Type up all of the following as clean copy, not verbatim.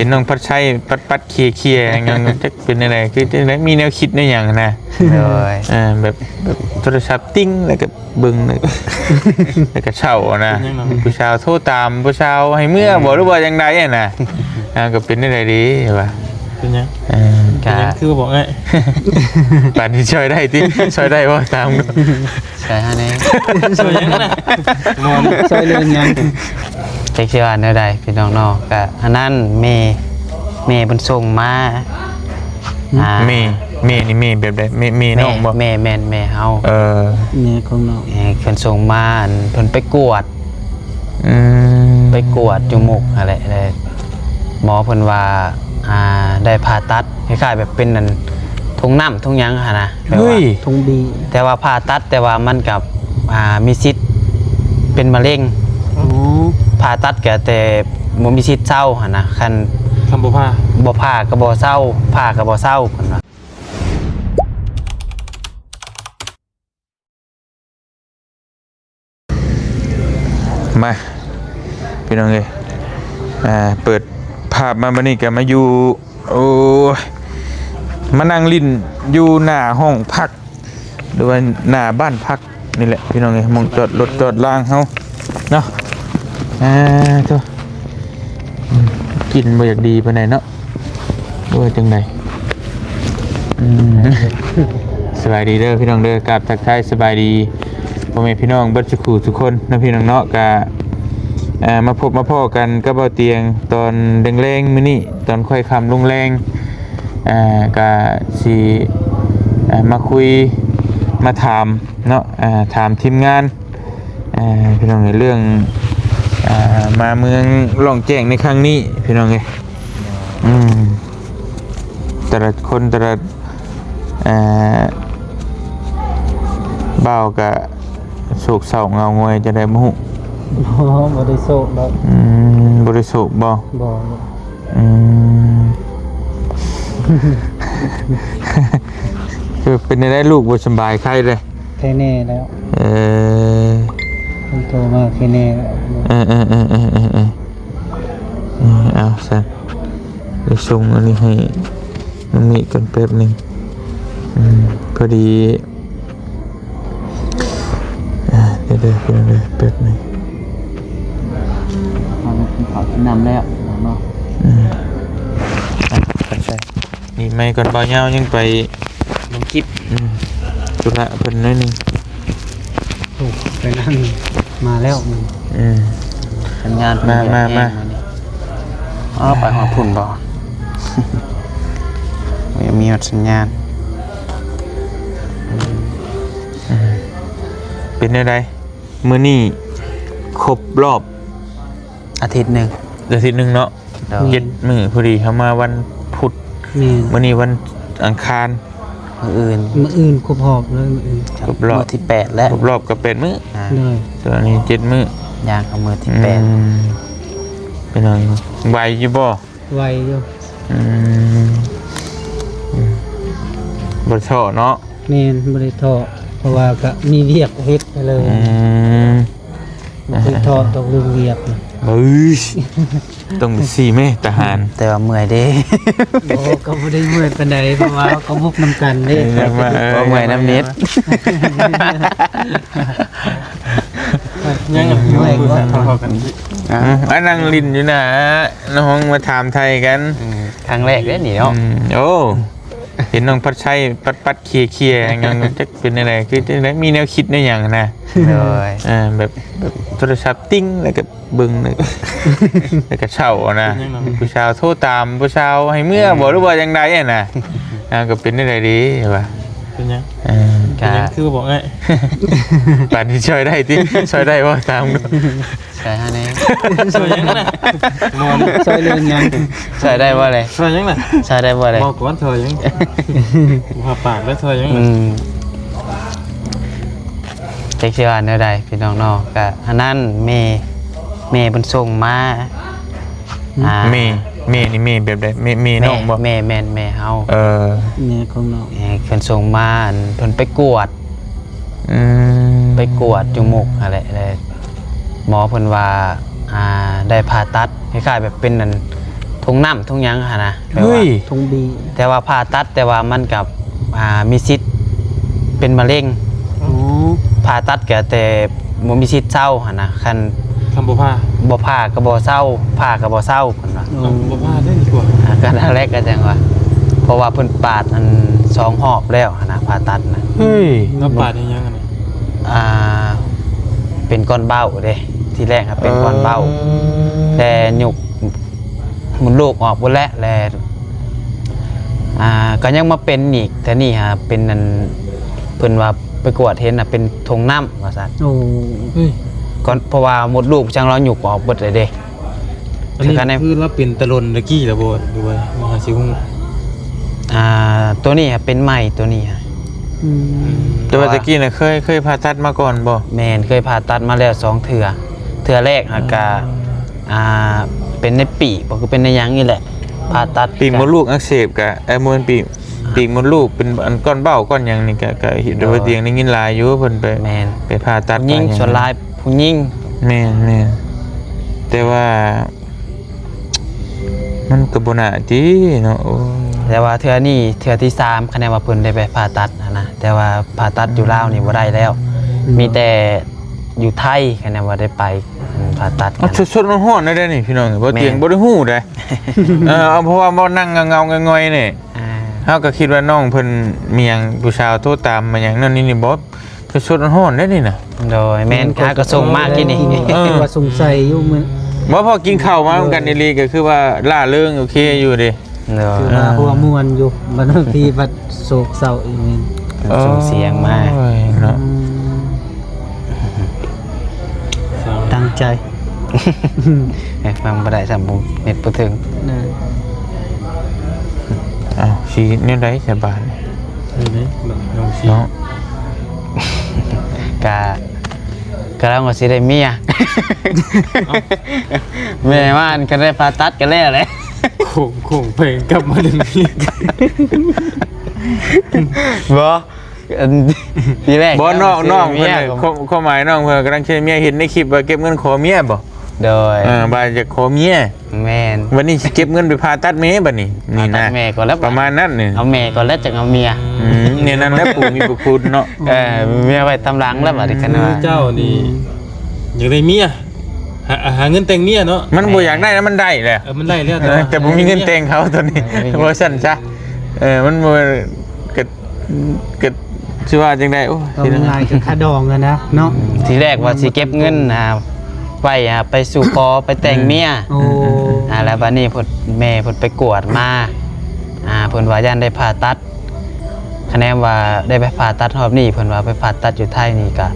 ห็นน้องพัดชัยปัดเคลียยังจะเป็นอะไรคือจะมีแนวคิดในอย่างนะเลยแบบโทรศัพท์ติ้งแล้วก็บึงแล้วก็เช่านะผู้ชาวโทรตามผู้ชาวให้เมื่อบอกหรือว่าอย่างไรนะก็เป็นอะไรดีป่ะเป็นยังคือบอกไงป่านนี้ช่วยได้ที่ช่วยได้ว่าตามช่วยฮะนี่ช่วยยังนะมอนช่วยเรื่องยังเช็คชื่อวันใดพี่น้องนอกก็อันนั้นเมย์บนส่งมาเมนี่เมแบบใดเมน้องบ่เมเฮาเมของน้องเพิ่นส่งมาเพิ่นไปกวดจมูกอะไรหมอเพิ่นว่าได้ผ่าตัดคล้ายๆแบบเป็นนั่นทุ่งน้ำทุ่งยังนะทุ่งดีแต่ว่าผ่าตัดแต่ว่ามันกับมีสิทธิ์เป็นมะเร็งผ่าตัดแต่บ่มีสิทธิ์เศร้านะคันทำบ่ผ่าก็บ่เศร้าผ่าก็บ่เศร้าเพิ่นว่ามาพี่น้องเอ้ยเปิดภาพมาบัดนี้ก็มาอยู่โอ้มานั่งลิ้นอยู่หน้าห้องพักหรือว่าหน้าบ้านพักนี่แหละพี่น้องเอ้ยมองจอดรถจอดล่างเฮาเนาะตัวกินบ่อยากดีปานใดเนาะด้วยจังไดสบายดีเด้อพี่น้องเด้อกราบทักทายสบายดีพ่อแม่พี่น้องเบิดทุกคนนะพี่น้องเนาะก็มาพบมาพ้อกันกับเบาเตียงตอนแรงๆมื้อนี้ตอนค่อยค่ำลงแรงก็สิมาคุยมาถามเนาะถามทีมงานพี่น้องเรื่องมาเมืองล่องแจ้งในครั้งนี้พี่น้องแต่ละคนแต่ละบ่าวก็โศกเศร้าเงางวยจะได้บ่ฮู้บ่ได้โศกดอกบ่ได้โศกบ่คือเป็นได้ลูกบ่สบายไข้เลยแค่แน่แล้วมันโทรมาแค่แน่เอาซะเดี๋ยวส่งอันนี้ให้น้องมีกันแป๊บนึงพอดีเดี๋ยวแป๊บนึงขอกินน้ำแล้วเนาะใช่นี่ไม่ก่อนเบาเงายังไปลงคลิปจุฬาเพิ่นน้อยนึงไปนั่งมาแล้วสัญญาณมาไปหอพุ่นบ่มีสัญญาณเป็นอะไรมื้อนี้ครบรอบอาทิตย์นึงเนาะ7 มื้อพอดีเข้ามาวันพุธมื้อนี้วันอังคารมื้ออื่นครบรอบเลยครบรอบที่8แล้วครบรอบก็8 มื้อเลยตัวนี้7 มื้อย่างเอามื้อที่8เป็นไงไหวอยู่บ่ไหวอยู่บ่ท้อเนาะแม่นบ่ได้ท้อเพราะว่าก็มีเวียกเฮ็ดไปเลยบ่ได้ท้อต้องเรื่องเวียกต้อง4 มื้อทหารแต่ว่าเมื่อยเด้ก็บ่ได้เมื่อยปานใดเพราะว่าก็บุกนำกันเด้บ่เมื่อยน้ำนิดยังเมื่อยก็พอกันนั่งลิ้นอยู่นะน้องมาถามไทยกันครั้งแรกเด้นี่เนาะโอ้เห็นน้องพัดชัยปัดเคลียยังจะเป็นอะไรคือจะมีแนวคิดในอย่างนะเลยแบบโทรศัพท์ติ้งแล้วก็บึงแล้วก็เช่านะผู้ชาวโทรตามผู้ชาวให้เมื่อบอกหรือว่าอย่างไรนะก็เป็นอะไรดีป่ะเป็นยังคือบอกไงป่านนี้ช่วยได้ที่ช่วยได้ว่าตามช่วยฮะนี่ช่วยยังนะมอนช่วยเรื่องยังช่วยได้ว่าอะไรช่วยยังนะช่วยได้ว่าอะไรบอกก่อนเธอยังหัวปากแล้วเธอยังเช็คชื่อวันใดพี่น้องนอกก็อันนั้นเมย์บนส่งมาเมนี่เมแบบใดเมน้องบ่เมเฮาเมของน้องเพิ่นส่งมาเพิ่นไปกวดจมูกอะไรหมอเพิ่นว่าได้ผ่าตัดคล้ายๆแบบเป็นนั่นทุ่ง งน้ำทงหยังหั่นนะแปลว่า เฮ้ย ทงบี แต่ว่าผ่าตัดแต่ว่ามันกับมีสิทธิ์เป็นมะเร็ง อ๋อ ผ่าตัดก็แต่บ่มีสิทธิ์เศร้าหั่นนะคัน ทำบ่ผ้า บ่ผ่าก็บ่เศร้าผ่าก็บ่เศร้าเพิ่นว่า บ่ผ้าได้ดีกว่า ก็นั่นแหละก็จังว่าเพราะว่าเพิ่นปาดอัน2 รอบแล้วหั่นนะผ่าตัดนะ เฮ้ย แล้วปาดยังไงนี่ อ่าเป็นก้อนเบ้าเด้ที่แรกครับเป็นก้อนเบ้าแต่หยุกหมุนลูกออกหมดแล้วก็ยังมาเป็นอีกแต่นี่ฮะเป็นอันเพิ่นว่าไปกวดเห็นน่ะเป็นทงน้ำว่าซั่น โอ้ เฮ้ย ก่อนเพราะว่าหมดลูกจังเราหยุกออกหมดเลยเด้ อันนี้คือเราเป็นตะลนตะกี้แล้วบ่ดูไว้มหาสิฮุง ตัวนี้ฮะเป็นใหม่ตัวนี้ฮะ อืม แต่ว่าตะกี้น่ะเคยผ่าตัดมาก่อนบ่ แมนเคยผ่าตัดมาแล้ว2 เทื่อเทื่อแรกฮะก็เป็นในปีกบ่คือเป็นในหยังนี่แหละผ่าตัด ปีกมดลูกอักเสบกะมวนปีกมดลูกเป็นอันก้อนเบ้าก้อนหยังนี่กะเห็นโดยเตียงนี่ยินหลายอยู่เพิ่นไป แมน ไปผ่าตัด ผู้หญิง ไปห ส่วนหลายผู้หญิง แม่นแต่ว่า มันก็บ่น่าติเนาะโอ้ แต่ว่าเทื่อนี้เทื่อที่3คะแนนว่าเพิ่นได้ไปผ่าตัดนะแต่ว่าผ่าตัดอยู่ลาวนี่บ่ได้แล้ว มีแต่อยู่ไทยคะแนนว่าได้ไปผ่าตัดกั เอา น สดๆร้อนๆได้นี่พี่น้องบ่เตียง แม่น บ่ได้ฮู้ได้ เอาเพราะว่าบ่นั่งเงาๆงอยๆนี่ อ่า เฮาก็คิดว่าน้องเพิ่นมีหยังผู้สาวโทรตามมาหยังนั่นนี่บ่สดๆร้อนๆได้นี่น่ะ โดยแม่นค้ากระส่งมากที่นี่ ว่าสงสัยอยู่มื้อ บ่พอกินข้าวมาเหมือนกันอีหลีก็คือว่าล่าเริงโอเคอยู่เด้ โดย คือว่าหัวม่วนอยู่บางทีบัดโศกเศร้าอีกนี่ ส่งเสียงมา โอ้ยเนาะ ตั้งใจ ให้ฟังบ่ได้สำบุเน็ตบ่ถึง นะ อ้าวสิแนวใดสบาย เฮ้ยนี่ลองชี้ เนาะ กำลังว่าสิได้เมียแม่ว่าอันก็ได้ผ่าตัดกันแล้วแหละ โค้งเพลงกลับมาดึงนี้ บ่อันทีแรก บ่น้อง ว่า เพิ่น สิ น่ะ ได้ ความหมายน้องเพิ่นกำลังเชื่อเมียเห็นในคลิปว่าเก็บเงินขอเมียบ่ โดย บ่าจะขอเมีย แม่น วันนี้สิเก็บเงินไปผ่าตัดแม่บัดนี้นี่ ผ่าตั นะ ดแม่ก่อนแล้ว ประมาณนั้นนี่ เอาแม่ก่อนแล้วจึงเอาเมีย เนี่ยนั่นแหละปู่มีพระคุณเนาะ เมียไว้ตำหลังแล้วบัดนี้กันว่า เจ้านี่อยากได้เมียหาเงินแต่งเมียเนาะ มันบ่อยากได้นะมันได้แหละ มันได้แล้ว แต่บ่มีเงินแต่งเขาตอนนี้บ่ซั่นซะมันบ่ก็สิว่าจังได๋โอ้ย ก็ง่ายกับค่าดองกันนะเนาะ ทีแรกว่าสิเก็บเงินไว้ไปสู่ขอไปแต่งเมีย โอ้ แล้วบัดนี้เพิ่นแม่เพิ่นไปกวดมาเพิ่นว่าย่านได้ผ่าตัดคะแนนว่าได้ไปผ่าตัดรอบนี้เพิ่นว่าไปผ่าตัดอยู่ไทยนี่ก็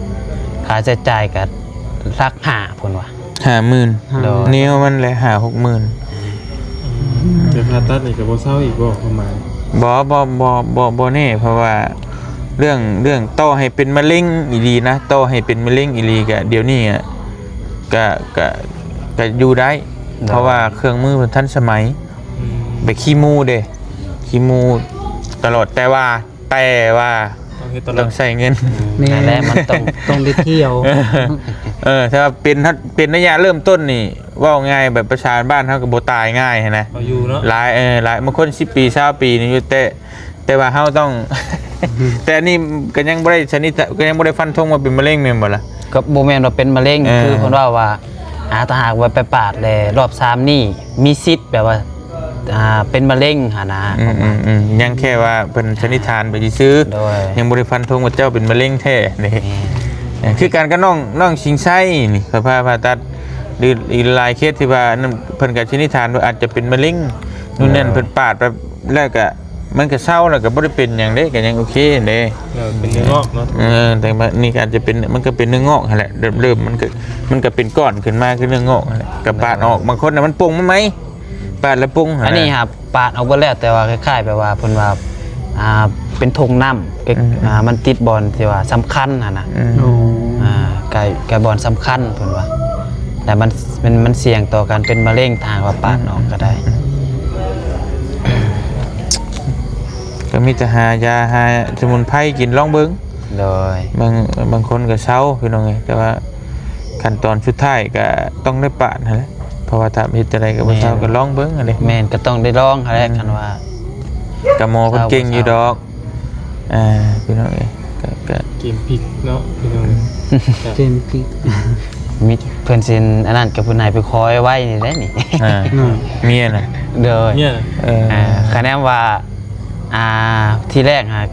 ค่าใช้จ่ายก็รัก5เพิ่นว่า 50,000 โดย แนวมันเลย60,000 เดี๋ยวผ่าตัดนี่ก็บ่เศร้าอีกบ่ประมาณ บ่แน่เพราะว่าเรื่องต่อให้เป็นมะเร็งอีหลีนะต่อให้เป็นมะเร็งอีหลีก็เดี๋ยวนี้อ่ะก็อยู่ได้ เพราะว่าเครื่องมือมันทันสมัยไปคีโมเด้คีโมตลอดแต่ว่า ต้องเฮ็ดตล ต้ อ อ ด งใช้เงิน นั่นแหละมันต้อง ต้องได้เที่ยว ถ้าเป็นระยะเริ่มต้นนี่เว่าง่ายแบบประชาชนบ้านเขาก็บ่ตายง่ายนะ เอาอยู่เนาะ หลายบางคน10 ปี20 ปีนี่อยู่แต่ว่าเฮาต้อง แต่อันนี่ก็ยังบ่ได้ชนิดก็ยังบ่ได้ฟันธงว่าเป็นมะเร็งแม่นบ่ล่ะ ก็บ่แม่นว่าเป็นมะเร็งคือเพิ่นว่าถ้าหากว่าไปปาดแล้วรอบ3นี่มีสิทธิ์แบบว่าเป็นมะเร็งหั่นนะ ยังแค่ว่าเพิ่นชนิทานไปซื้อ โดย ยังบ่ได้ฟันธงว่าเจ้าเป็นมะเร็งแท้นี่คือการก็น้องชิงไส้นี่สภาพผ่าตัดหรืออีกหลายเคสที่ว่านั่นเพิ่นก็ชนิทานว่าอาจจะเป็นมะเร็งนู่นนั่นเพิ่นปาดไปแล้วก็มันก็เศร้าแล้วก็บ่ได้เป็นหยังเด้ก็ยังโอเคเด้ เป็นเนื้องอกเนาะ แต่ว่านี่ก็อาจจะเป็นมันก็เป็นเนื้องอกนั่นแหละเริ่มมันก็เป็นก้อนขึ้นมาคือเนื้องอกนั่นแหละก็ปาดออกบางคนน่ะมันปุงมั้ยปาดแล้วปุง อันนี้ครับปาดเอาเบิดแล้วแต่ว่าคล้ายๆแบบว่าเพิ่นว่าเป็นธงน้ำมันติดบอลที่ว่าสำคัญหั่นน่ะ โอ้ ไก่บอลสำคัญเพิ่นว่าแต่มันเสี่ยงต่อการเป็นมะเร็งทางว่าปาดออกก็ได้ ก็มีแต่หายาหาสมุนไพรกินลองเบิ่ง โดย บางคนก็เศร้าพี่น้องไงแต่ว่าขั้นตอนสุดท้ายก็ต้องได้ปาดนั่นแหละเพราะ ราะว่าถ้าเฮ็ดอะไรก็บ่เท่าก็ลองเบิ่งอันนี้ แม่นก็ต้องได้ลองแรกกันว่า กับหมอเพิ่นเก่งอยู่ดอกพี่น้องเอ้ยก็ เกมพลิกเนาะพี่น้อง เจมพิก มีเพิ่นสินอันนั้นกับผู้นายไปคอยไว้นี่ได้นี่ เมียน่ะ เด้อ เนี่ย คะแนนว่าที่แรกฮะ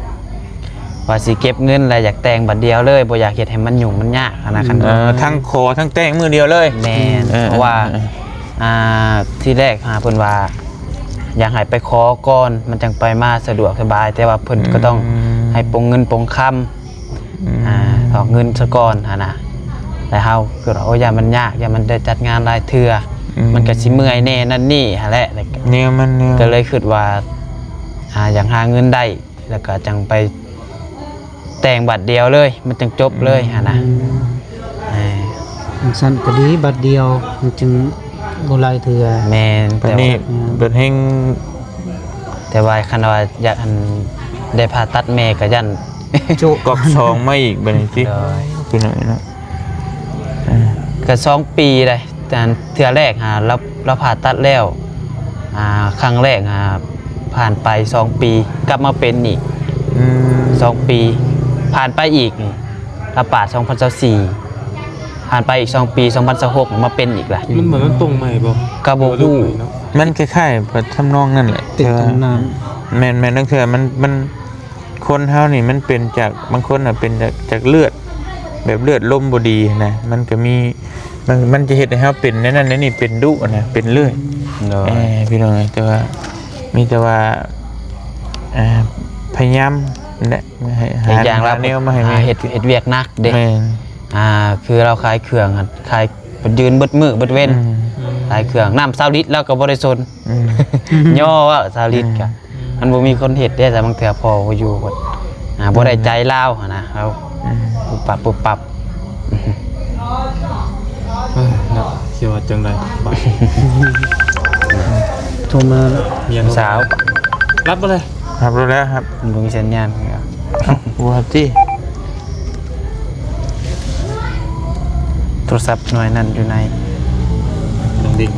ว่าสิเก็บเงินแล้วอยากแต่งบัดเดียวเลยบ่อยากเฮ็ดให้มันยุ่งมันยากนะคัน ทั้งคอทั้งแต่งมือเดียวเลย แม่นเพราะว่าที่แรกหาเพิ่นว่าอยากให้ไปขอก่อนมันจังไปมาสะดวกสบายแต่ว่าเพิ่นก็ต้องให้ปงเงินปงคำออกเงินซะก่อนนะแต่เฮาคือว่าโอ้ยามันยากอย่ามันได้จัดงานรายเทื่อมันก็สิเมื่อยแน่นั่นนี่หาแหละ เนี่ยมันเนี่ย ก็เลยคิดว่าอยากหาเงินได้แล้วก็จังไปแต่งบัตรเดียวเลยมันจังจบเลยนะ สั้นก็ดีบัดเดียวมันจึงบ่หลายเทื่อ แมน ตอนนี้เบิดเฮง แต่ว่าคันว่าอยากได้ผ่าตัดแม่ก็ยัน โจ กอกสองไม่อีกบัดนี้สิ เลย พี่น้องเนาะ ก็2 ปีเลยแต่เทื่อแรกเราผ่าตัดแล้วครั้งแรกผ่านไป2 ปีกลับมาเป็นอีก2 ปีผ่านไปอีกนี่ระบาด2024ผ่านไปอีก2 ปี2026มาเป็นอีกล่ะ มันเหมือนมันตรงใหม่บ่ กระโบฮู้ มันคล้ายๆแบบทำนองนั่นแหละ ติดทำนาน แม่นตั้งแต่มันคนเฮานี่มันเป็นจากบางคนน่ะเป็นจากเลือดแบบเลือดลมบ่ดีนะมันก็มีมันจะเฮ็ดให้เฮาเป็นนั่นนี่เป็นดุนะเป็นเรื่อย พี่น้องแต่ว่ามีแต่ว่าพยายามเนี่ยหา อย่างเรา แนวมาให้แม่ เฮ็ดเวียกหนักเด้ แม่น คือเราขายเครื่องขายยืนเบิดมือเบิดเว้นขายเครื่องน้ำซาวลิตแล้วก็บ่ได้สนย่อว่าซาวลิตก็มันบ่มีคนเฮ็ดได้แต่บางเทื่อพอบ่อยู่บ่ได้ใจลาวนะเราปุบปับ เนาะเสียว่าจังไดบาด โทรมาแล้ว เมีย สาว รับบ่เลย ครับรู้แล้วครับ บ่มีสัญญาณ วัวที่ โทรศัพท์หน่วยนั้นอยู่ใน น้องดิง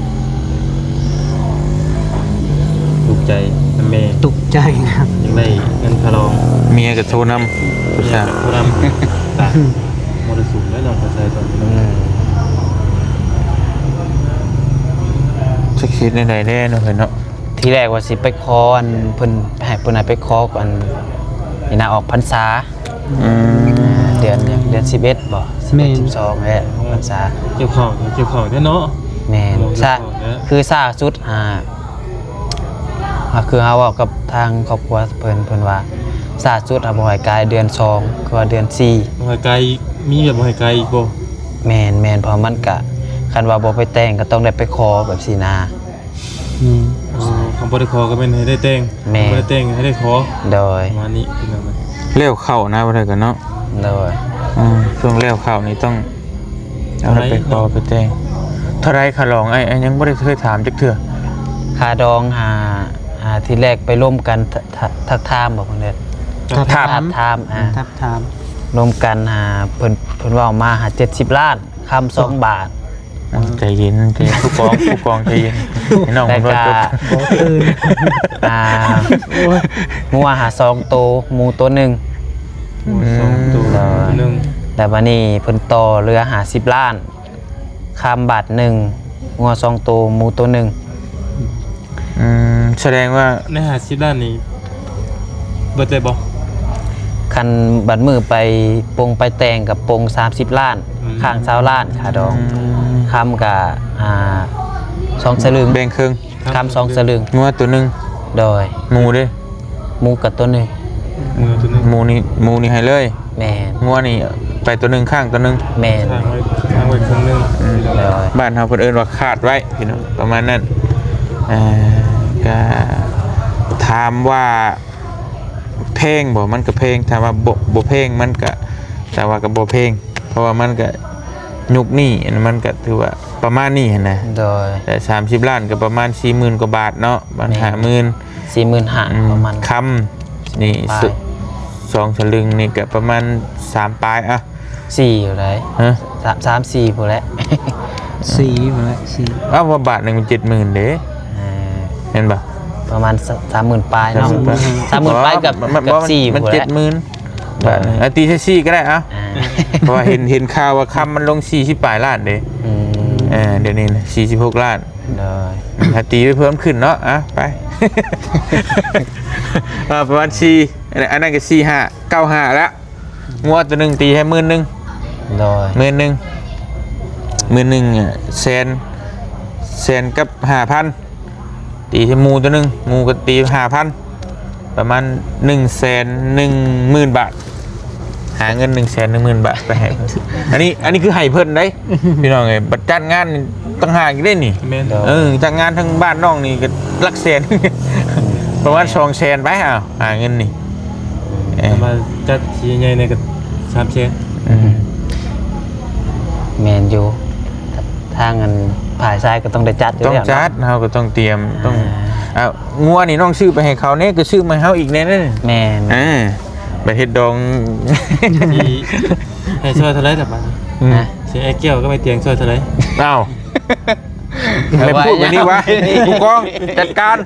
ถูกใจแม่ ตกใจนะครับ ยังได้เงินพะลอง เมียกับโทรนำผู้ชาย ผู้นำตามรสุมและน้องกระชายตอนนี้ จะคิดในใดแน่เนาะเห็นเนาะ ที่แรกว่าสิไปขอเพิ่นให้เพิ่นไปขอก่อนนี่น่าออกพรรษาเดือน11บ่11 12แหละพรรษา เกี่ยวของเนาะ แม่นซะคือซ่าสุดคือเฮาเว้ากับทางครอบครัวเพิ่นว่าซ่าสุดบ่ให้กายเดือน2คือว่าเดือน4 บ่ให้ไกลมีแบบบ่ให้ไกลอีกบ่ แม่นเพราะมันก็คันว่าบ่ไปแต่งก็ต้องได้ไปขอแบบสินา คำบ่ได้ขอก็เป็นให้ได้แต่ง แม่ บ่ได้แต่งให้ได้ขอ โดย ประมาณนี้พี่น้อง เลี้ยวเข้านะว่าได้กันเนาะ โดย ช่วงเลี้ยวเข้านี่ต้องเอาไปต่อไปแจ้งเท่าไรค่ะลองไอ้ยังไม่ได้เคยถามจักเถื่อ ค่าดองที่แรกไปร่วมกันทักทามบอกเพิ่นเด้อ ถาม ทับทาม ทับถาม รวมกันเพิ่นว่ามา70 ล้านคำ2 บาท ใจเย็นใจเย็นผู้กองใจเย็นน้อง แต่ มัน ก็ ก็ ตื่น งัวหา2ตัวหมูตัวหนึง สองตัวหนึ่ง แต่บัดนี้เพิ่นต่อเรือ50 ล้านคำบาท1งัว2ตัวหมูตัวหนึง แสดงว่า ใน50ล้านนี้เบิดได้บ่ คันบัดมือไปปงไปแต่งกับปง30 ล้านข้าง20 ล้านค่าดองคำกับ2 สลึง แบ่งครึ่ง คำ2 สลึง งัวตัวหนึง โดย หมูเด้ หมูกับตัวหนึง มือตัวนึง หมูนี่ให้เลย แม่น งัวนี่ไปตัวหนึงข้างตัวหนึง แม่น ทางไว้ครึ่งนึง โดย บ้านเฮาเพิ่นเอิ้นว่าคาดไว้พี่น้องประมาณนั้นก็ถามว่าเพลงบ่มันก็เพลงถามว่าบ่เพลงมันก็แต่ว่าก็บ่เพลงเพราะว่ามันก็ยุคนี้มันก็ถือว่าประมาณนี้นะ โดย แต่30 ล้านก็ประมาณ 40,000 กว่าบาทเนาะบาท 45,000ประมาณ คำนี่ ปลาย 2 สลึงนี่ก็ประมาณ3ปลายอ่ะ 4อยู่ไหน ฮะ 3 4พุ่นแหละ 4มาแล้ว4 อ้าวว่าบาทหนึงมัน70,000เด้เห็นป่ะ ประมาณ30,000ปลายเนาะ30,000ปลายกับ มัน 4 มัน พุ่นแหละ 70,000บาทอ่ะตีซี่ก็ได้เอ้าเพราะว่าเห็นข่าวว่าคำมันลง40ปลายล้านเด้เดี๋ยวนี้นะ46ล้าน ได้ ถ้าตีไปเพิ่มขึ้นเนาะอ่ะไป ประมาณ4อันนั้นก็45 95แล้วงวดตัวหนึงตีให้10,000 ได้ 10,000อ่ะแสนกับ 5,000ตีให้หมูตัวหนึงหมูก็ตี 5,000ประมาณ110,000 บาทหาเงิน110,000 บาทไปให้เพิ่นอันนี้คือให้เพิ่นได้พี่น้องเอ้ยบัดจัดงานนี่ต่างหากอีกได้นี่ แม่น จัดงานทั้งบ้านน้องนี่ก็หลักแสน ประมาณ200,000ไปหาเงินนี่ ถ้ามาจัดทีใหญ่ในก็3เชน แมนอยู่ทางอันผ่ายทรายก็ต้องได้จัดอยู่ ต้อง แล้ว จัดเฮาก็ต้องเตรียมต้องงัวนี่น้องซื้อไปให้เขาเนี่ยก็ซื้อมาให้เฮาอีกแน่นั่น แมน ไปเฮ็ดดอง ที่ให้ช่วยเท่าไรแต่บัด นะ เสียไอ้แก้วก็ไม่เตียงช่วยเท่าไร อ้าวไม่พูดแบบนี้วะผู้กองจัดการ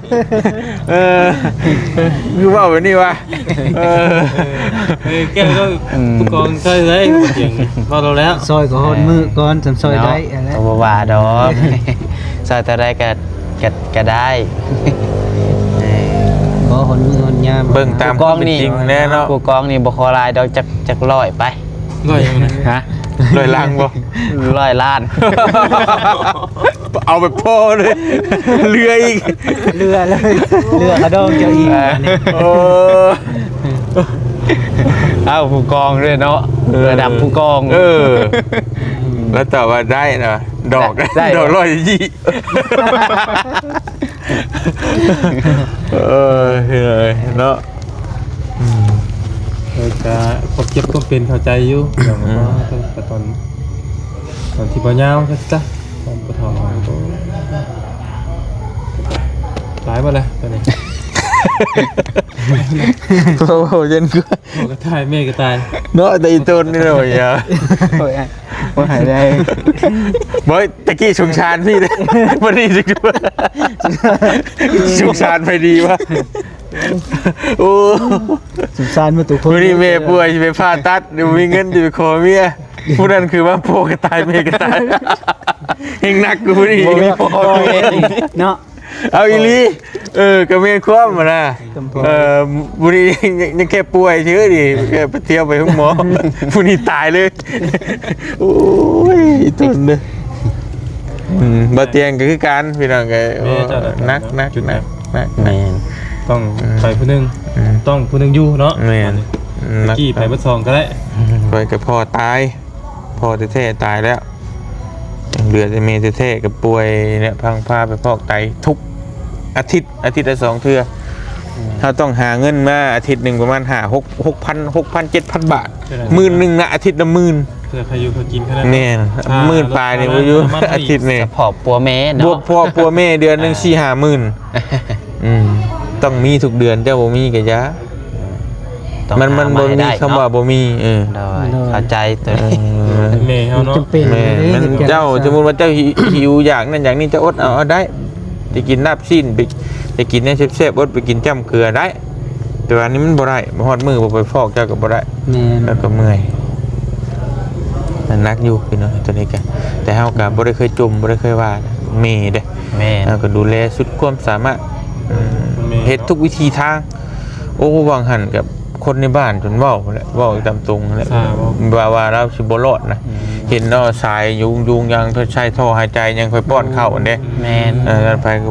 คือว่าแบบนี้วะ แก้วก็ผู้กองช่วยเลยบ่เตียงพอเราแล้ว ซอยก็ฮอดมือก่อนจำซอยได้อะไร ตัวว่าดอกซอยแต่ได้ก็ได้ บ่ฮอดมือฮอดยาม เบิ่งตามความเป็นจริงแน่เนาะ ผู้กองนี่บ่ขอลายดอกจักร้อยไป ก็ยังนะ ฮะ ลอยลังบ่ 100 ล้าน เอาแบบพ่อเลยเรืออีก เรือเลยเรือกระดองเจ้าอีกอันนี้ โอ้ เอ้าผู้กองด้วยเนาะระดับผู้กอง แล้วตอบว่าได้นะดอก ได้ ดอกร้อยยี่เฮ้ยเนาะ จะความเจ็บความเป็นเข้าใจอยู่แต่ว่าตอนที่บ่ยาวก็จ้ะตอนบ่ทอก็ตายบ่ล่ะตอนนี้ โอ้โหเย็นกู พ่อก็ตายแม่ก็ตาย เนาะแต่อีต้นนี่เลยอ่ะ โอ้ยบ่หายได้ บอยตะกี้สงสารพี่เลยวันนี้สิว่าสงสารไปดีวะโอ้ สงสารมาตุกคน วันนี้เมย์ป่วยจะไปผ่าตัดเดี๋ยวมีเงินจะไปขอเมียผู้นั้นคือว่าพ่อกระตายเมย์กระตายเฮงนักกูนี่ พ่อเนาะ เอาอีลีกับเมียคว่ำมานะบุรียังแค่ป่วยเชื้อดิแค่ไปเที่ยวไปห้องหมอผู้นี้ตายเลยโอ้ยตุนเลยบาเตียงก็คือการพี่น้องไงนัก แมน ต้องไปผู้นึงต้องผู้นึงอยู่เนาะ แม่น กี่ไปบ่ซองก็ได้ ไปกับพ่อตายพ่อแท้ๆตายแล้วเหลือแต่เมย์แท้ๆกับป่วยเนี่ยพังพาไปฟอกไตทุกอาทิตย์ละ2 เทื่อเขาต้องหาเงินมาอาทิตย์หนึ่งประมาณ6,000 7,000 บาท10,000นะอาทิตย์ละ10,000 เพื่อใครอยู่เขากินแค่นั้น เนี่ย10,000ปลายเนี่ยบ่อยู่อาทิตย์เนี่ย พอปัวแม่ บว เนาะ กพ่อปัวแม่เดือนหนึง4-5 หมื่นต้องมีทุกเดือนเจ้าบ่มีก็ยะ ต้อง มัน หาา บ่ ให้ มี ได้ คำว่าบ่มี ได้เข้าใจตัวนี้ เมย์เขาเนาะ จำเป็น แม่มันเจ้าสมมุติว่าเจ้าหิวอยากนั่นอย่างนี้จะอดเอาได้จะกินลาบชิ้นไปกินเนี่ยแซ่บๆอดไปกินจ้ำเกลือได้แต่ว่าอันนี้มันบ่ได้ฮอดมือบ่ไปฟอกเจ้าก็บ่ได้ แม่น แล้วก็เมื่อยมันนักอยู่พี่น้องตัวนี้กันแต่เฮาก็บ่ได้เคยจมบ่ได้เคยว่าเมเด้ แม่น เฮาก็ดูแลสุดความสามารถเฮ็ดทุกวิธีทางโอ้วางหันกับคนในบ้านจนเว้าแหละเว้าตามตรงแหละว่าเราสิบ่รอดนะเห็นเนาะสายยุงยังใช้ท่อหายใจยังค่อยป้อนเข้าอันเด้ แม่น ไปก็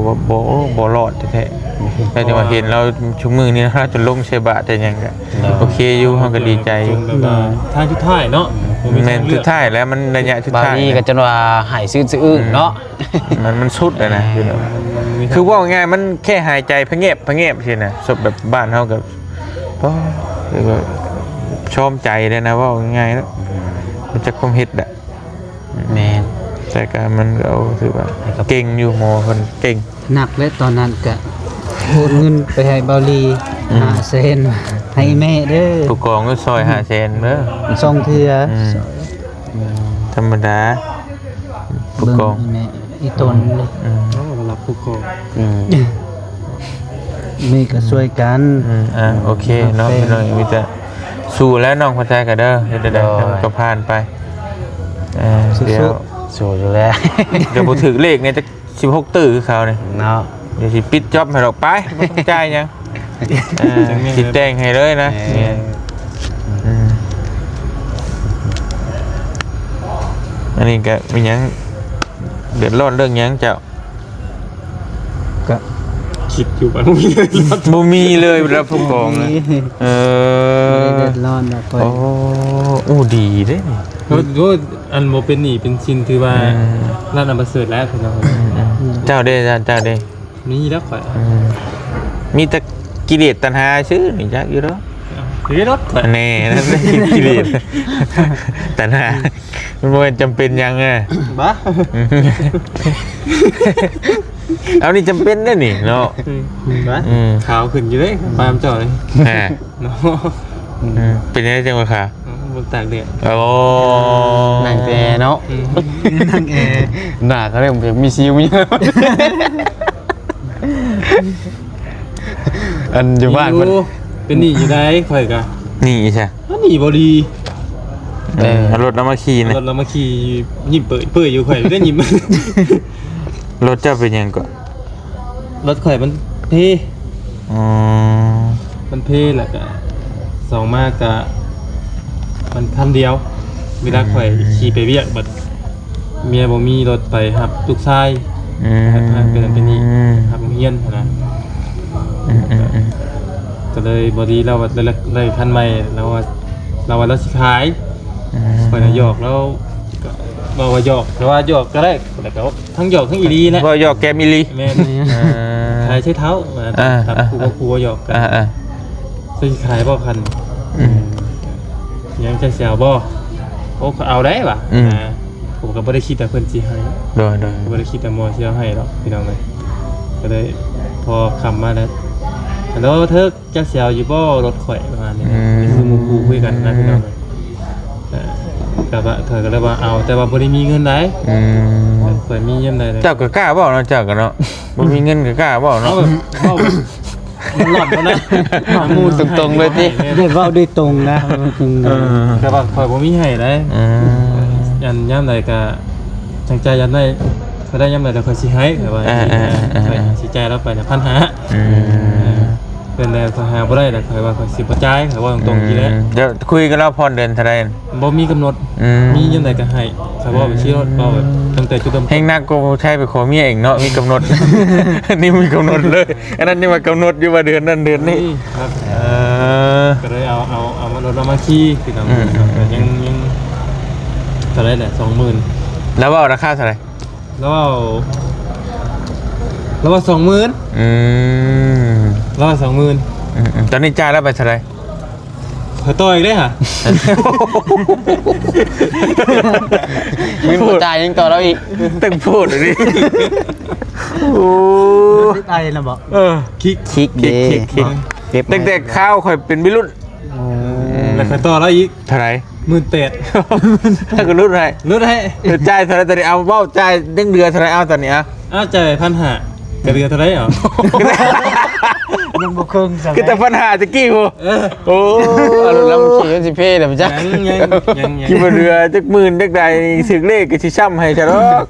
บ่รอดแท้ๆแต่จังว่าเห็นเราชุมมือนี้นะจนลงใส่บาตรแต่ยังก็โอเคอยู่เฮาก็ดีใจอยู่ ทางชุดท้ายเนาะ แม่นสุดท้ายแล้วมันระยะสุด บาง ท้าย ทีก็จนว่าหายซื่อๆเนาะ มันสุดเลยนะคือว่าง่ายมันแค่หายใจพะเงียบใช่นะศพแบบบ้านเฮากับก็คือว่าชอบใจเลยนะว่าง่ายแล้วมันจะคมเฮ็ดอ่ะ แม่น แต่การมันก็เอาถือว่าเก่งอยู่หมอคนเก่ง หนักและตอนนั้นก็โอนเงินไปให้เบาลี500,000ให้แม่เด้อ ผู้กองก็ซอย500,000เด้อ 2 เทื่อ ธรรมดา ผู้กอง แม่อีตนเลย น้องมารับผู้กอง มีก็ช่วยกัน โอเคเนาะพี่น้องมีแต่สู้แล้วน้องพอใจกันเด้อเฮ็ดได้ก็ผ่านไปเดี๋ยว สู้อยู่แล้ว เดี๋ยวบ่ถึกเลขเนี่ยจะ16ตื้อคือเขาเนี่ย เนาะ เดี๋ยวสิปิดจ็อบให้ดอกไปบ่ต้องจ่ายหยังสิแจ้งให้เลยนะเนี่ยอันนี้ก็มีหยังเดือดร้อนเรื่องหยังเจ้า ก็ คิดอยู่บ้างมีเลย บ่มีเลยรับผู้กองนะเดือดร้อนแล้วค่อย โอ้ดีเด้นี่ โอ้อันโมเป็นหนีเป็นชินถือว่าร้านอันประเสริฐแล้วพี่น้อง เจ้าเด้เจ้าเด้ นี่แล้วข่อย มีแต่กิเลสตัณหาชื่อนี่จักอยู่เด้อ เฮ้ยรถข่อย แน่นั่นได้กิเลสตัณหามันบ่จำเป็นหยังอ่ะ บ้า เอานี่จำเป็นเด้อนี่เนาะ บ้าขาวขึ้นอยู่เลยปามจ่อย อ่า เนาะ เป็นยังไงจังวะค่ะ บนตากแดด โอ้ นั่งแต่เนาะ นั่งแอร์ หน้าเขาเรียกว่ามีซิวมีอันอยู่บ้านมัน เป็นหนีอยู่ได้ข่อยกะ นี่ใช่ หนีบอดี รถน้ำมาขี่นะ รถเรามาขี่ยิ้มเปิดอยู่ข่อยก็ยิ้ม รถเจ้าเป็นยังก่อน รถข่อยมันเพ อ๋อ มันเพแหละกะสองมากกะมันคันเดียวเวลาข่อยขี่ไปเวียกบัดเมียบ่มีรถไปครับลูกชายเป็นนี่ครับเฮียนนะก็เลยบอดีเราเลยคันใหม่เราว่าสิขายข่อยน่ะหยอกแล้วบอกว่าหยอกแต่ว่าหยอกก็ได้แต่ก็ทั้งหยอกทั้งอีดีนะ พอหยอกแกมิลี แม่ขายใช้เท้าตัดครูหยอกกันสิขายบ่คันยังจะเสียวบ่โอ้เอาได้ป่ะผมก็ไม่ได้คิดแต่เพื่อนจีให้ โดย ไม่ได้คิดแต่มอที่เราให้หรอกพี่น้องเลยก็เลยพอคำมาแล้วแล้วเธอจะเสียวอยู่บ่รถข่อยประมาณนี้นี่คือมูคูคุยกันนะพี่น้องเลยแต่ว่าเธอก็เลยว่าเอาแต่ว่าบ่ได้มีเงินไหนข่อยมีเงินไหนเลย เจ้าก็กล้าบอกเนาะเจ้าก็เนาะบ่มีเงินก็กล้าบอก เอา เนาะ แบบมันหลอดแล้วนะมู ตรงๆเลยที่ ได้เว้าด้วยตรงนะจริง แต่ว่าข่อยบ่มีให้เลยยันย่ำใดก็จังใจยันได้ก็ได้ย่ำใดแต่ข่อยสิให้แต่ว่าสิใจแล้วไป1,500เป็นแล้วถ้าหาบ่ได้แต่ข่อยว่าข่อยสิบ่จ่ายข่อยว่าตรงๆทีแล้ว เดี๋ยวคุยกันแล้วพรเดือนเท่าไร บ่มีกำหนดมีย่ำใดก็ให้ข่อยว่าไปชี้รถเอาแบบตั้งแต่จุดเริ่ม เฮงนักก็ใช้ไปขอเมียเองเนาะมีกำหนด นี่มีกำหนดเลยอันนั้นนี่มากำหนดอยู่ว่าเดือนนั้นเดือนนี้ ครับ ก็เลยเอามารถมาขี่พี่น้องยังเท่าไรแหละ20,000 แล้วว่าราคาเท่าไหร่ แล้วว่า20,000แล้วว่า20,000 ตอนนี้จ่ายแล้วไปเท่าไหร่ เธอต่ออีกได้ค่ะ มีผู้จ่ายยังต่อเราอีก ตึงพูดเลยดิโอ้ ๆไอ้นะบอก คิก คิกเด้ คิกเด็กๆข้าวข่อยเป็นวิรุ่น แล้วเธอต่อแล้วอีก เท่าไหร่ 18,000 ถ้าก็รุ่นไหน ลดให้ จ่ายเท่าไหร่ตอนนี้เอาเบ้าจ่ายเดือนเท่าไหร่เอาตอนนี้อ่ะ อ้าวจ่าย1,500กระเดือเท่าไรเหรอ ยังบ่ครึ่งซะ คือแต่ปัญหาตะกี้กูโอ้ เอารถแล้วมันขี่กันสิเพ่เดี๋ยวมันจะ ยัง กี่บนเรือจักหมื่นจักใดสึกเลขก็สิช้ำให้ซะดอก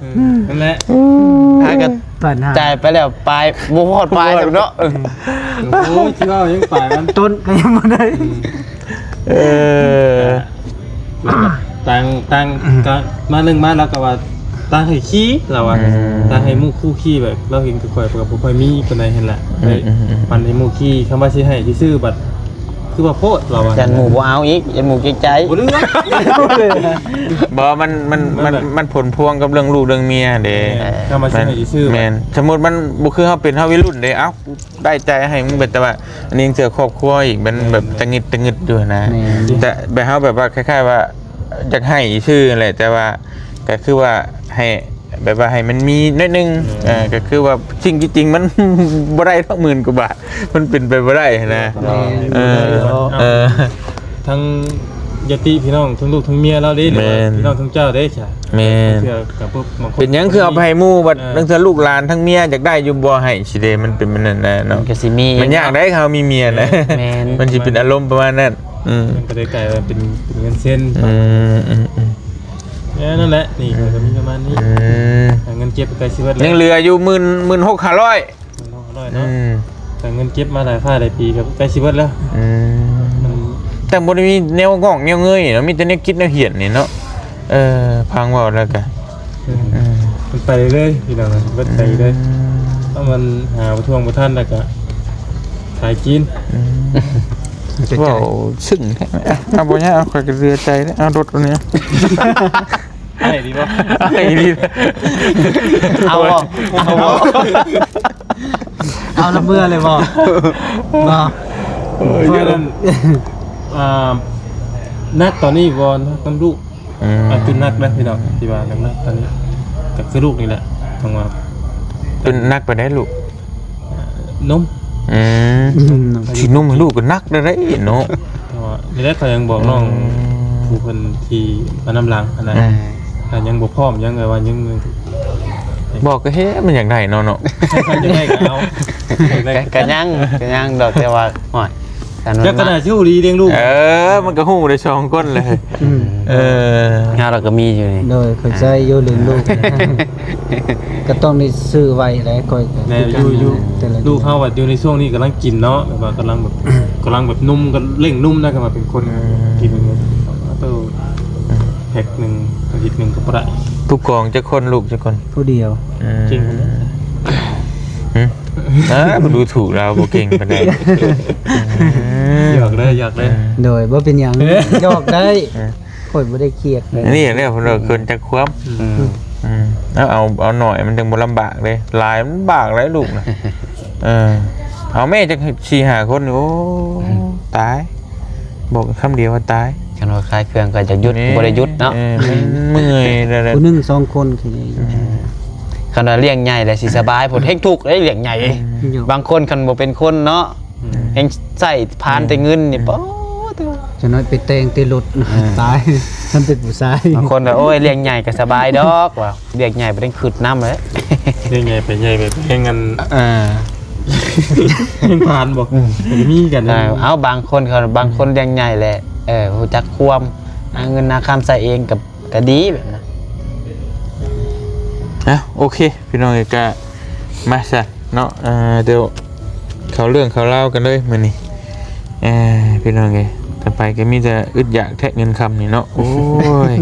นั่นแหละ หากัน ปัญหา จ่ายไปแล้วปลายบ่พอดปลายเนาะ โอ้ยคิดว่ายังฝ่ายมัน ต้นก็ยังบ่ได้ เออ ตังก็มาเรื่องมาแล้วก็ว่าตังให้ขี้เราอ่ะตังให้มู่คู่ขี้แบบเราเห็นคือข่อยกับบ่ค่อยมีปานใดเห็นแหละเลยมันให้มู่ขี้คำว่าสิให้ซื่อบัดคือว่าโพดเราอ่ะ ยันหมูบ่เอาอีกยันหมูเกรงใจ บ่เรื่อง บ่มันผลพวงกับเรื่องลูกเรื่องเมียเด้ คำว่าสิให้ซื่อ แม่นสมมุติมันบ่คือเฮาเป็นเฮาวัยรุ่นเด้เอ้าได้ใจให้มึงเป็นแต่ว่าอันนี้ยังเจอครอบครัวอีกมันแบบตะงึดอยู่นะแต่แบบเฮาแบบว่าคล้ายๆว่าอยากให้ชื่อแหละแต่ว่าก็คือว่าให้แบบว่าให้มันมีนิดนึงก็คือว่าจริงๆมัน บ่ได้ทั้ง10,000 กว่าบาทมันเป็นไปบ่ได้นะทั้ง ญาติพี่น้องทั้งลูกทั้งเมียเราเด้หรือว่า แม่น พี่น้องทั้งเจ้าเด้ใช่ แม่น เพื่อกับพวกบางคน เป็นหยังคือเอาไปให้หมู่บัด เออ ตั้งแต่ลูกหลานทั้งเมียอยากได้อยู่บ่ให้สิเด้มันเป็นมันนั่นน่ะ มั เนาะ นก็สิมี มันยากได้เขามีเมียนะ แม่น มันสิเป็นอารมณ์ประมาณนั้นมันก็ได้กลายว่าเป็นเงินเส้น อืม นั่นแหละนี่มันก็มีประมาณนี้เงินเก็บไปไกลชีวิต ยังเหลืออยู่16,500 ร้อยเนาะแต่เงินเก็บมาหลายหลายปีกับใกล้ชีวิตแล้วมัน แต่บ่ได้มีแนวงอกแนวเงยเนาะมีแต่แนวคิดแนวเหียนนี่เนาะพังเว้าแล้วก็ มันไปเรื่อยพี่น้องมันไปเรื่อยถ้ามันหาทวงบ่ทันแล้วก็ขายกิน ว้าวซึ้งแท้เอาบ่เนี่ยเอาข่อยก็เรือใจเอารถตัวนี้ ให้ดีป่ะ ไอ้นี่ เอาบ่เอาบ่ เอาละเมื่อเลยบ่บ่ เยอะนั่นนักตอนนี้วอนน้ำลูกจุนนักนะพี่น้องที่ว่านักตอนนี้ก็คือลูกนี่แหละทางว่า เป็นนักไปได้ลูก นม สินุ่มให้ลูกก็นักได้เนาะ นี่แหละเขายังบอกน้องผู้คนที่มานำหลังอันนั้นแต่ยังบ่พร้อมยังไงว่ายัง บอกก็เฮ้มันอยากได้เนาะ ยังไงก็เอา ก็ยังดอกแต่ว่าฮอดกัน จะขนาดชื่อดีเลี้ยงลูก มันก็หู้ได้2ก้นเลยงานเราก็มีอยู่นี่ โดยเข้าใจอยู่เรื่องลูกก็ต้องได้ซื้อไว้แล้วก็ แม่อยู่ลูกเขาแบบอยู่ในช่วงนี้กำลังกินเนาะแบบว่ากำลังแบบนุ่มก็เร่งนุ่มนะก็มาเป็นคนกินตัวแพ็คหนึ่งอาทิตย์หนึ่งก็พอได้ ทุกกองจะคนลูกจะคน ผู้เดียว จริง มันดูถูกเราโบเก่งไปได้ อยากเลย โดยบ่เป็นหยังยอกได้ข่อยบ่ได้เครียดเลย นี่อย่างนี้เราเกินจะคว้ำแล้วเอาหน่อยมันถึงบ่ลำบากเลยลายมันบากเลยลูกนะเอาแม่จะ4-5 คนโอ้ตายบอกคำเดียวว่าตาย กันว่าคลายเครื่องก็จะหยุดบ่ได้หยุดเนาะ เมื่อยเลย ผู้หนึง2คนคือนี่ คันว่าเลี้ยงใหญ่แหละสิสบายผลเฮงทุกข์ได้เลี้ยงใหญ่บางคนคันบ่เป็นคนเนาะเฮงใส่พานแต่เงินนี่ป๊อ จะน้อยไปแต่งติรถตายฉันเป็นผู้ชาย บางคนว่าโอ้ยเลี้ยงใหญ่ก็สบายดอกว่าเลี้ยงใหญ่บ่ได้ขึ้นน้ำเลย เลี้ยงใหญ่ไปเลี้ยงกันเลี้ยงผ่านบ่มีกัน เอาบางคนเขาบางคนเลี้ยงใหญ่แหละฮู้จักความหาเงินหาคำใส่เองกับก็ดีแบบนั้น โอเคพี่น้องก็มาซะเนาะเดี๋ยวเขาเรื่องเขาเล่ากันเลยมื้อนี้พี่น้องไงต่อไปก็มีแต่อึดอยากแทะเงินคำนี่เนาะโอ้ย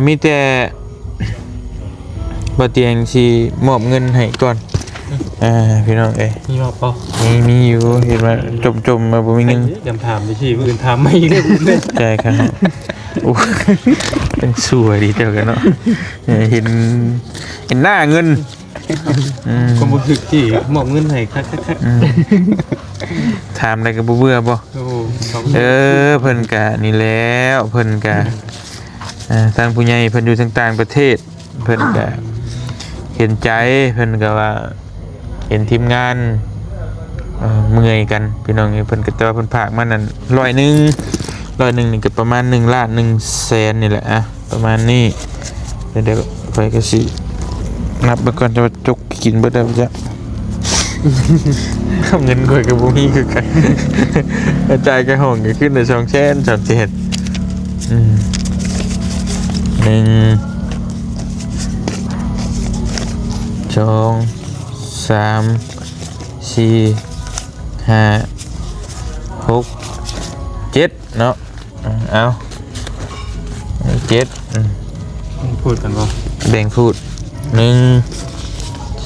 มีแต่บ่เตียงสิมอบเงินให้ก่อนพี่น้องมีมาเปล่า มีอยู่เห็นว่าจมมาบ่มีเงิน เดี๋ยวถามไปที่อื่นถามไม่ได้ ใช่ครับโอ้เป็นสวยดีเจ้ากันเนาะเห็นหน้าเงิน คนบุกที่มอบเงินให้คัก ถามอะไรกับเบื่อบ่ โอ้ เพิ่นกะนี่แล้วเพิ่นกะทางผู้ใหญ่เพิ่นอยู่ทางต่างประเทศเพิ่นกะเห็นใจเพิ่นก็ว่าเห็นทีมงานเมื่อยกันพี่น้องเพิ่นก็แต่ว่าเพิ่นฝากมานั่น100นี่ก็ประมาณ1,100,000นี่แหละประมาณนี้เดี๋ยวไปก็สินับไปก่อนจะจกกินเบิดได้บ่จ๊ะเงินข่อยกับบ่มีคือกันกระจายกระห้องก็ขึ้นได้2แสน3 7 1 2 3 4 5 6 7เนาะเอา7พูดกันว่า แบ่งพูด1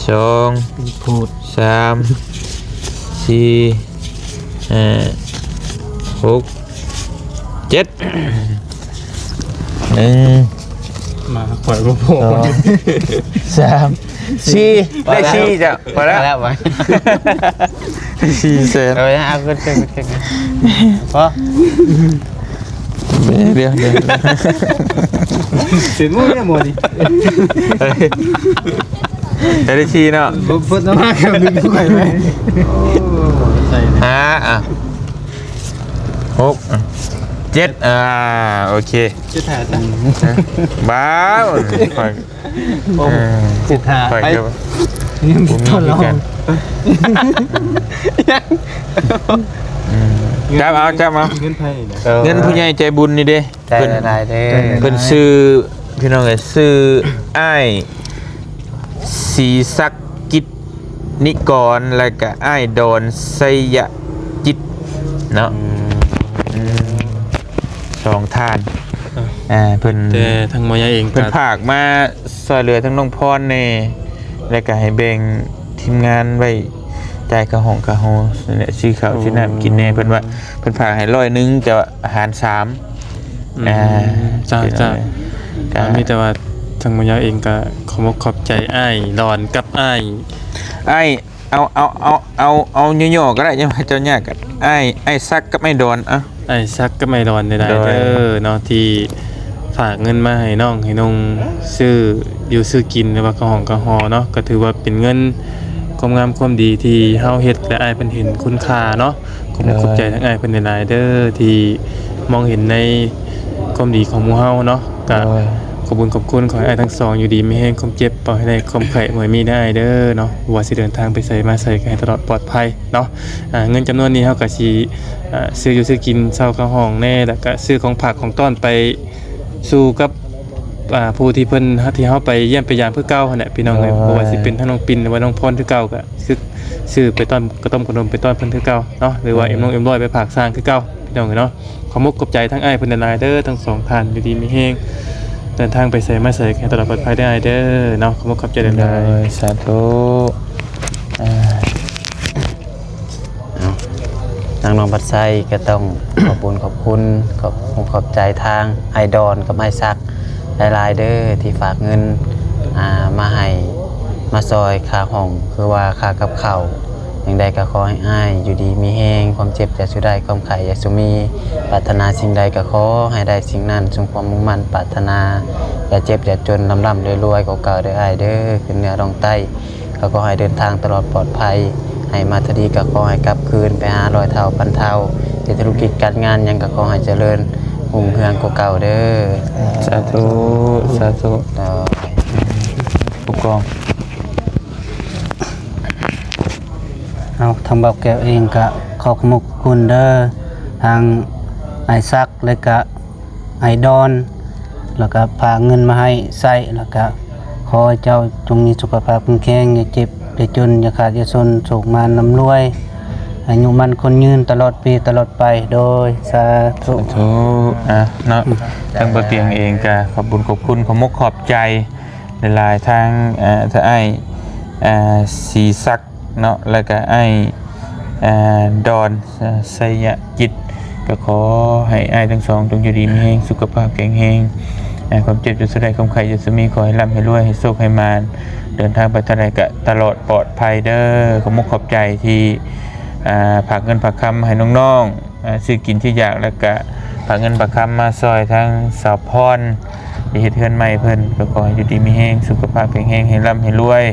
2พูด3 4 5 6 7 มาปล่อยก็พอ 3 4ได้4จ้ะพอแล้ว ไว้ 4 แสน เอาขึ้นพอ เดี๋ยว เสียงงูเนี่ยหมดดิ ได้ชีเนาะ พูดมากครับนึงด้วยไหม ใช่ อ่ะ 6 7โอเค จะถ่ายตั้ง บ้าวข่อย สิบห้า ข่อยก็ ยังมีทดลอง จับเอา เงินไทยนะ เงินผู้ใหญ่ใจบุญนี่เด้ ได้ เพิ่น ได้เด้อ เพิ่นซื้อพี่น้องเอ้ยซื้ออ้ายสีศักดิ์กิจนิกรแล้วก็อ้ายดอนไสยจิตเนาะสองท่านเพิ่น แต่ทางมอยาเอง เพิ่นผากมาซอยเหลือทั้งน้องพรนี่แล้วก็ให้แบ่งทีมงานไว้จ่ายกระหองกระโหนั่นแหละซื้อข้าวซื้อน้ำกินแน่เพิ่นว่าเพิ่นผากให้100แต่ว่าอาหาร3จ้าก็ มีแต่ว่าทางมอยาเองก็ขอบใจอ้ายดอนกับอ้าย ไอ้เอาย่อๆก็ได้ยังว่าเจ้ายากกันไอ้ซักกับไอ้ดอนอ่ะ ไอ้ซักก็ไม่ดอนได้ โดย เด้อเนาะที่ฝากเงินมาให้น้องให้นงซื้ออยู่ซื้อกินหรือว่ากระหองกระหอเนาะก็ถือว่าเป็นเงินความงามความดีที่เฮาเฮ็ดและอ้ายเพิ่นเห็นคุณค่าเนาะขอบใจทั้งอ้ายเพิ่นหลายๆเด้อที่มองเห็นในความดีของหมู่เฮาเนาะก็ ขอบคุณขอให้อ้ายทั้งสองอยู่ดีไม่แห้งความเจ็บปล่อยให้ได้ความไข่หมวยมีได้เด้อเนาะว่าสิเดินทางไปใส่มาใส่ให้ตลอดปลอดภัยเนาะเงินจำนวนนี้เฮาก็สิซื้ออยู่ซื้อกินเช่าข้าวห้องแน่แล้วก็ซื้อของผักของต้อนไปสู่กับผู้ที่เพิ่นที่เฮาไปเยี่ยมไปยามเพื่อเก่าหั่นแหละพี่น้องเอ้ยบ่ว่าสิเป็นทั้งน้องปิ่นหรือว่าน้องพรคือเก่าก็ซื้อไปต้อนกระต้มขนมไปต้อนเพิ่นคือเก่าเนาะหรือว่าเอ็มร้อยไปฝากสร้างคือเก่าพี่น้องเอ้ยเนาะขอมุกขอบใจทั้งอ้ายเพิ่นหลายๆเด้อทั้งสองท่านอยู่ดีมีแฮง เดินทางไปใส่มาใส่ให้ตลอดปลอดภัยได้เด้อเนาะขอบคุณใจเดิน เล ได้ ยสาธุ ทางน้องบัดไซก็ต้อง ขอบคุณขอบใจทางไอดอนกับไอซักหลายๆเด้อที่ฝากเงินมาให้มาซอยค่าห้องคือว่าค่ากับข้าวอย่างใดก็ขอให้อ้ายอยู่ดีมีแฮงความเจ็บอย่าสุดใดความไข่อย่าสุมีปรารถนาสิ่งใดก็ขอให้ได้สิ่งนั้นสมความมุ่งมั่นปรารถนาอย่าเจ็บอย่าจนร่ำรวยๆเก่าๆเด้ออ้ายเด้อขึ้นเหนือรองใต้ก็ขอให้เดินทางตลอดปลอดภัยให้มาทดีก็ขอให้กลับคืนไปหาร้อยเท่าพันเท่าที่ธุรกิจการงานยังก็ขอให้เจริญรุ่งเรืองกว่าเก่าเด้อ สาธุสาธุ ต่อ ผู้กอง เอาทางเบาแก้วเองก็ขอบคุณเด้อทางไอซักแล้วก็ไอดอนแล้วก็พาเงินมาให้ใส่แล้วก็ขอให้เจ้าจงมีสุขภาพแข็งแรงอย่าเจ็บอย่าจนอย่าขาดอย่าจนโศกมานำรวยอายุมันคนยืนตลอดปีตลอดไปโดยสาธุ สาธุเนาะทางบ่เตียงเองก็ขอบคุณขอมกขอบใจหลายๆทางถ้าไอ้สีศักดิ์เนาะแล้วก็ไอ้ดอนไสยจิตก็ขอให้อ้ายทั้งสองจงอยู่ดีมีแรงสุขภาพแข็งแรงความเจ็บจะสุดใดความไข้จะสมีขอให้ร่ำให้รวยให้โชคให้มานเดินทางไปทางใดก็ตลอดปลอดภัยเด้อขอมกขอบใจที่ฝากเงินฝากคำให้น้องๆซื้อกินที่อยากแล้วก็ฝากเงินฝากคำมาซอยทางสาวพรที่เฮ็ดเฮือนใหม่เพิ่นก็ขอให้อยู่ดีมีแรงสุขภาพแข็งแรงให้ร่ำให้รวย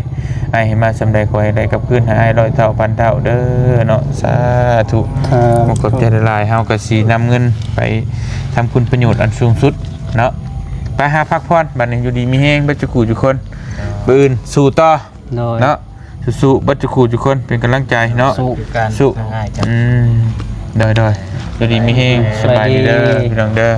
ให้มาสำใดขอให้ได้กับคืนหาร้อยเท่าพันเท่าเด้อเนาะสาธุมกขอบใจหลายๆเฮาก็สินำเงินไปทำคุณประโยชน์อันสูงสุดเนาะไปหาพักผ่อนบัดนี้อยู่ดีมีแรงเบิดจุกูทุกคนปืนสู้ต่อ โดย เนาะสู้ๆเบิดจุกูทุกคนเป็นกำลังใจเนาะ สู้กัน สู้ ง่ายจัง โดยอยู่ดีมีแรงสบายดีเด้อพี่น้องเด้อ